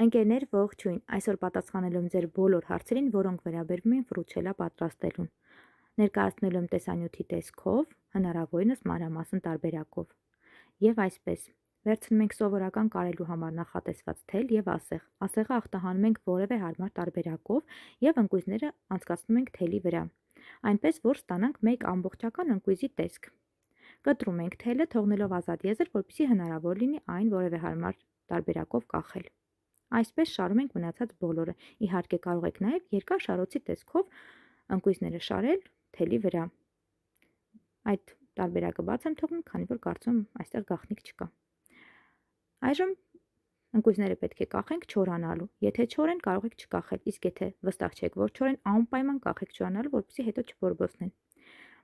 Ընկերներ, ողջույն, այսօր պատասխանելու եմ ձեր բոլոր հարցերին, որոնք վերաբերում են ֆրուչելա պատրաստելուն։ Ներկայացնելու եմ տեսանյութի տեսքով, հնարավորինս մանրամասն տարբերակով։ Եվ այսպես, վերցնում ենք սովորական կարելու համար նախատեսված թել և ասեղ։ Ասեղը ախտահանում ենք որևէ հարմար տարբերակով և ընկույզները անցկացնում ենք թելի վրա, այնպես որ ստանանք մեկ ամբողջական ընկույզի տեսք։ Կտրում ենք թելը, թողնելով ազատ եզր, որպեսզի հնարավոր լինի այն որևէ հարմար տարբերակով կախել։ Այսպես շարում ենք մնացած բոլորը, իհարկե կարող եք նաև երկար շարոցի տեսքով ընկույզները շարել թելի վրա։ Այդ տարբերակը բաց եմ թողնում, քանի որ կարծում եմ այստեղ գաղտնիք չկա։ Այժմ ընկույզները պետք է կախենք չորանալու, եթե չոր են կարող եք չկախել, իսկ եթե վստահ չեք, որ չոր են, անպայման կախեք չորանալու, որպեսզի հետո չբորբոցնեն։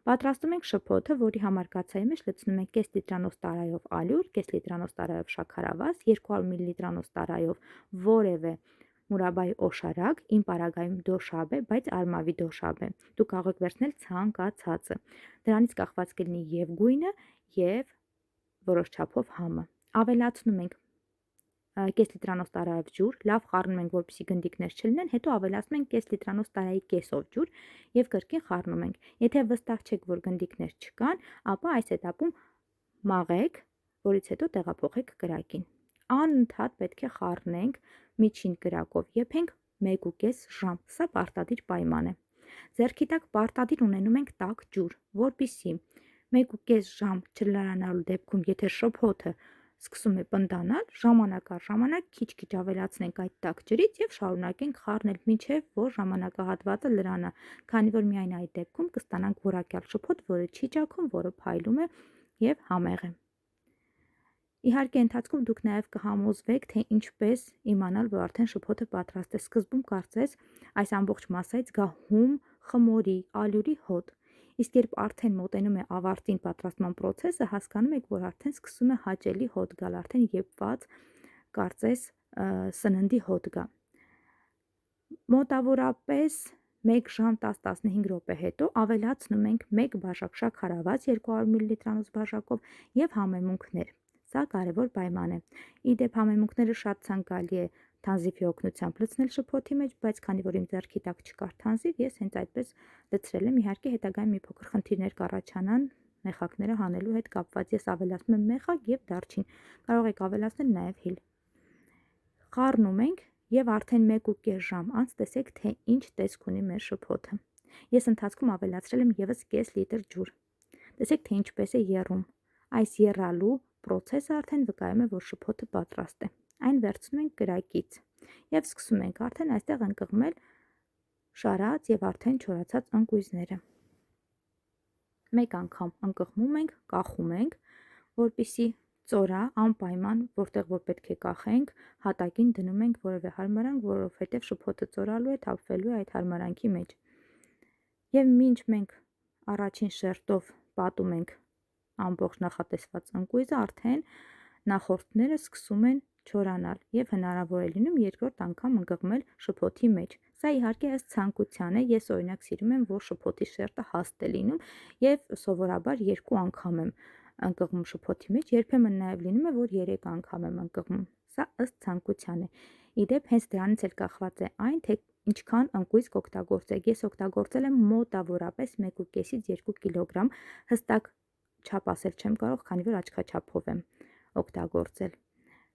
Պատրաստում ենք շփոթը, որի համար կաթսայի մեջ լցնում ենք կես լիտրանոց տարայով ալյուր, կես լիտրանոց տարայով շաքարավազ, 200 մլ տարայով որևէ մուրաբայի օշարակ, իմ պարագայում դոշաբ է, բայց արմավի դոշաբ է։ Դուք կարող եք վերցնել ցանկացածը։ Դրանից կախված կլինի եւ գույնը, եւ որոշ չափով համը։ Ավելացնում ենք կես լիտրանոց տարայով ջուր, լավ խառնում ենք, որպեսզի գնդիկներ չլինեն, հետո ավելացնում ենք կես լիտրանոց տարայի կեսով ջուր եւ կրկին խառնում ենք։ Եթե վստահ չեք, որ գնդիկներ չկան, ապա այս этаպում մաղեք, որից հետո տեղափոխեք կրակին։ Անընդհատ պետք է խառնենք միջին կրակով, եփենք 1.5 ժամ, սա պարտադիր պայման է։ Ձեռքի տակ պարտադիր ունենում ենք տաք ջուր, որպեսզի 1.5 ժամ չլարանալու դեպքում, եթե շփոթը սկսում է պնդանալ, ժամանակ առ ժամանակ քիչ-քիչ ավելացնենք այդ տաք ջրից եւ շարունակենք խառնել մինչեւ որ ժամանակահատվածը լրանա, քանի որ միայն այդ դեպքում կստանանք որակյալ շփոթ, որը չի ճաքում, որը փայլում է եւ համեղ է։ Իհարկե ընթացքում դուք նաև կհամոզվեք, թե ինչպես իմանալ, որ արդեն շփոթը պատրաստ է։ Սկզբում կարծես այս ամբողջ մասայից գա հում, խմորի, ալյուրի հոտ, իսկ երբ արդեն մոտենում է ավարտին պատրաստման process-ը, հասկանում եք, որ արդեն սկսում է հաճելի հոտ գալ, արդեն եփված կարծես սննդի հոտ գա։ Մոտավորապես 1 ժամ 10-15 րոպե հետո ավելացնում ենք 1 բաժակ շաքարավազ 200 մլ բաժակով եւ համեմունքներ։ Սա կարևոր պայման է։ Իդեպ համեմունքները շատ ցանկալի է թանզիվի օգնությամբ լցնել շփոթի մեջ, բայց քանի որ իմ ձեռքի տակ չկար թանզիվ, ես հենց այդպես լցրել եմ։ Իհարկե հետագայում մի փոքր խնդիրներ կառաջանան մեխակները հանելու հետ կապված։ Ես ավելացնում եմ մեխակ եւ դարչին։ Կարող եք ավելացնել նաեւ հիլ։ Խառնում ենք եւ արդեն 1.5 ժամ անց տեսեք, թե ինչ տեսք ունի մեր շփոթը։ Ես ընթացքում ավելացրել եմ եւս կես լիտր ջուր։ Տեսեք, թե ինչպես է եռում։ Այս եռալու process-ը արդեն վկայում է, որ շփոթը պատրաստ է։ Այն վերցնում ենք կրակից եւ սկսում ենք արդեն այստեղ ընկղմել շարած եւ արդեն չորացած ընկույզները։ Մեկ անգամ ընկղմում ենք, կախում ենք, որպեսզի ծորա անպայման, որտեղ որ պետք է կախենք, հատակին դնում ենք որևէ հարմարանք, որովհետեւ շփոթը ծորալու է, թափվելու է այդ հարմարանքի մեջ։ Եվ մինչ մենք առաջին շերտով պատում ենք ամբողջ նախատեսված ընկույզը, արդեն նախորդները սկսում են չորանալ եւ հնարավոր է լինում երկրորդ անգամ ընկղմել շփոթի մեջ։ Սա իհարկե ըստ ցանկության է, ես օրինակ սիրում եմ, որ շփոթի շերտը հաստ է լինում եւ սովորաբար 2 անգամ եմ ընկղմում շփոթի մեջ, երբեմն նաեւ լինում է, որ 3 անգամ եմ ընկղմում։ Սա ըստ ցանկության է։ Իդեպ հենց դրանից էլ կախված է այն, թե ինչքան ընկույզ կօգտագործեք։ Ես օգտագործել եմ մոտավորապես 1.5-ից 2 կիլոգրամ, հստակ չափ ասել չեմ կարող, քանի որ աչքաչափով եմ օգտագործել։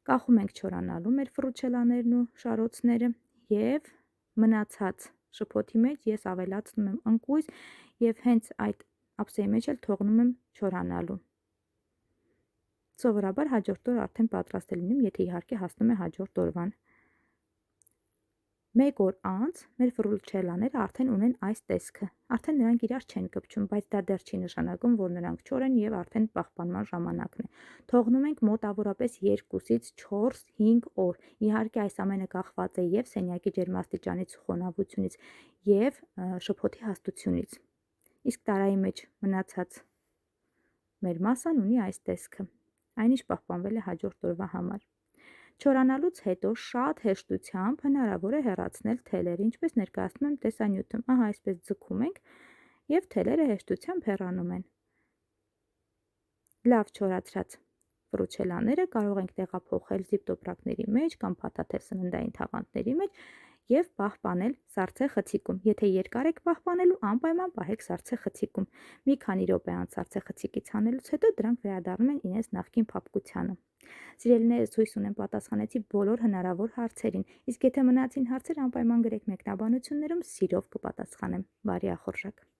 Կախում ենք չորանալու մեր ֆրուչելաներն ու շարոցները եւ մնացած շփոթի մեջ ես ավելացնում եմ ընկույզ եւ հենց այդ ափսեի մեջ էլ թողնում եմ չորանալու։ Սովորաբար հաջորդ օր արդեն պատրաստ է լինում, եթե իհարկե հասնում է հաջորդ օրվան։ 1 օր անց մեր ֆրուչելաները արդեն ունեն այս տեսքը։ Արդեն նրանք իրար չեն կպչում, բայց դա դեռ չի նշանակում, որ նրանք չոր են եւ արդեն պահպանման ժամանակն է։ Թողնում ենք մոտավորապես 2-ից 4-5 օր։ Իհարկե այս ամենը կախված է եւ սենյակի ջերմաստիճանից ու խոնավությունից եւ շփոթի հաստությունից։ Իսկ տարայի մեջ մնացած մեր մասան ունի այս տեսքը։ Այնինչ պահպանվել է հաջորդ օրվա համար։ Չորանալուց հետո շատ հեշտությամբ հնարավոր է հեռացնել թելերը, ինչպես ներկայացնում եմ տեսանյութում։ Ահա այսպես ձգում ենք եւ թելերը հեշտությամբ հեռանում են։ Լավ չորացրած ֆրուչելաները կարող ենք տեղափոխել զիպտոպրակների մեջ կամ փաթաթել սննդային թաղանթների մեջ և պահպանել սառցե խցիկում։ Եթե երկար եք պահպանելու, անպայման պահեք սառցե խցիկում։ Մի քանի րոպե անց սառցե խցիկից հանելուց հետո դրանք վերադառնում են իրենց նախկին փափկությանը։ Սիրելիներս, հույս ունեմ պատասխանեցի բոլոր հնարավոր հարցերին, իսկ եթե մնացին հարցեր, անպայման գրեք մեկնաբանություններում, սիրով կպատասխանեմ։ Բարի ախորժակ։